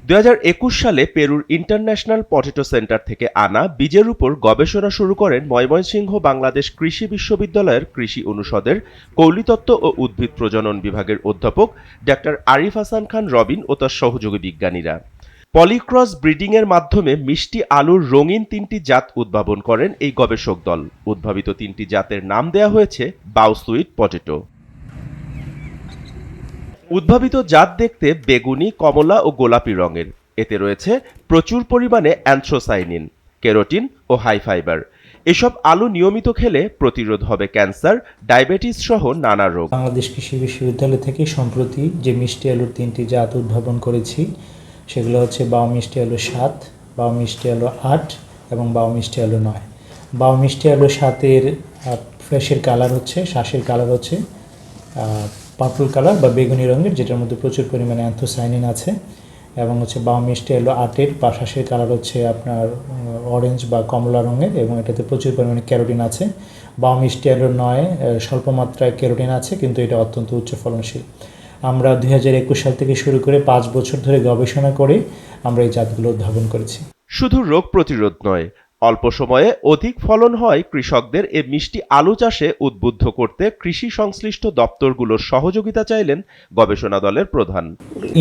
2021 সালে পেরুর international potato centre থেকে আনা বীজের উপর গবেষণা শুরু করেন ময়মনসিংহ বাংলাদেশ কৃষি বিশ্ববিদ্যালয়ের কৃষি অনুষদের কৌলিতত্ত্ব ও উদ্ভিদ প্রজনন বিভাগের অধ্যাপক ডাক্তার আরিফ হাসান খান রবিন ও তার সহযোগী বিজ্ঞানীরা। পলিক্রস ব্রিডিংয়ের মাধ্যমে মিষ্টি আলুর রঙিন 3টি জাত উদ্ভাবন করেন এই গবেষক দল। উদ্ভাবিত 3টি জাতের নাম দেয়া হয়েছে বাউ সুইট পটেটো। উদ্ভাবিত জাত দেখতে বেগুনি, কমলা ও গোলাপি রঙের। এতে রয়েছে প্রচুর পরিমাণে অ্যানথ্রাসাইনিন, কেরোটিন ও হাই ফাইবার। এসব আলু নিয়মিত খেলে প্রতিরোধ হবে ক্যান্সার, ডায়াবেটিস সহ নানা রোগ। বাংলাদেশ কৃষি বিশ্ববিদ্যালয় থেকে সম্প্রতি যে মিষ্টি আলুর 3টি জাত উদ্ভাবন করেছি সেগুলো হচ্ছে বাউ মিষ্টি আলু 7, বাউ মিষ্টি আলু 8 এবং বাউ মিষ্টি আলু 9। বাউ মিষ্টি আলু 7-এর ফ্লেশের কালার হচ্ছে, শ্বাসের কালার হচ্ছে পার্পল কালার বা বেগুনি রঙের, যেটার মধ্যে প্রচুর পরিমাণে অ্যান্থোসাইনিন আছে। এবং হচ্ছে বাউ মিষ্টি আলু 8-এর শ্বাসের কালার হচ্ছে আপনার অরেঞ্জ বা কমলা রঙের এবং এটাতে প্রচুর পরিমাণে ক্যারোটিন আছে। বাউ মিষ্টি আলু 9 স্বল্প মাত্রায় ক্যারোটিন আছে, কিন্তু এটা অত্যন্ত উচ্চ ফলনশীল। আমরা 2021 সাল থেকে শুরু করে 5 বছর ধরে গবেষণা করে আমরা এই জাতগুলো উদ্ভাবন করেছি। শুধু রোগ প্রতিরোধ নয়, অল্প সময়ে অধিক ফলন হয় কৃষকদের এ মিষ্টি আলু চাষে উদ্বুদ্ধ করতে কৃষি সংশ্লিষ্ট দপ্তরগুলোর সহযোগিতা চাইলেন গবেষণা দলের প্রধান।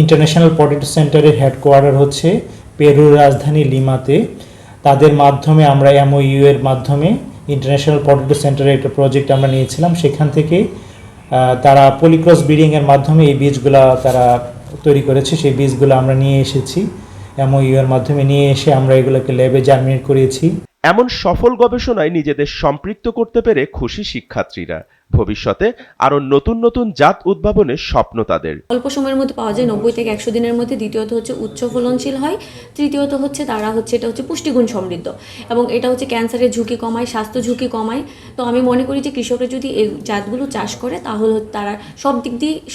ইন্টারন্যাশনাল পটেটো সেন্টারের হেডকোয়ার্টার হচ্ছে পেরুর রাজধানী লিমাতে। তাদের মাধ্যমে আমরা এমওইউ এর মাধ্যমে ইন্টারন্যাশনাল পটেটো সেন্টারের একটা প্রজেক্ট আমরা নিয়েছিলাম। সেখান থেকে তারা পলিক্রস ব্রিডিংয়ের মাধ্যমে এই বীজগুলা তারা তৈরি করেছে। সেই বীজগুলো আমরা নিয়ে এসেছি, এমওইউ এর মাধ্যমে নিয়ে এসে আমরা এগুলোকে ল্যাবে জার্মিনেট করিয়েছি। এমন সফল গবেষণায় নিজেদের সম্পৃক্ত করতে পেরে খুশি শিক্ষার্থীরা। ভবিষ্যতে আরো নতুন নতুন জাত উদ্ভাবনের স্বপ্ন তাদের। অল্প সময়ের মধ্যে পাওয়া যায় 90 থেকে 100 দিনের মধ্যে। দ্বিতীয়ত হচ্ছে উচ্চ ফলনশীল হয়। তৃতীয়ত হচ্ছে এটা হচ্ছে পুষ্টিগুণ সমৃদ্ধ এবং এটা হচ্ছে ক্যান্সারের ঝুঁকি কমায়, স্বাস্থ্য ঝুঁকি কমায়। তো আমি মনে করি যে কৃষকরা যদি এই জাতগুলো চাষ করে তাহলে তারা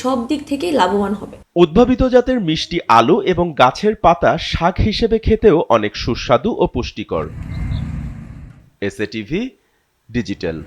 সব দিক থেকেই লাভবান হবে। উদ্ভাবিত জাতের মিষ্টি আলু এবং গাছের পাতা শাক হিসেবে খেতেও অনেক সুস্বাদু ও পুষ্টিকর। SATV digital.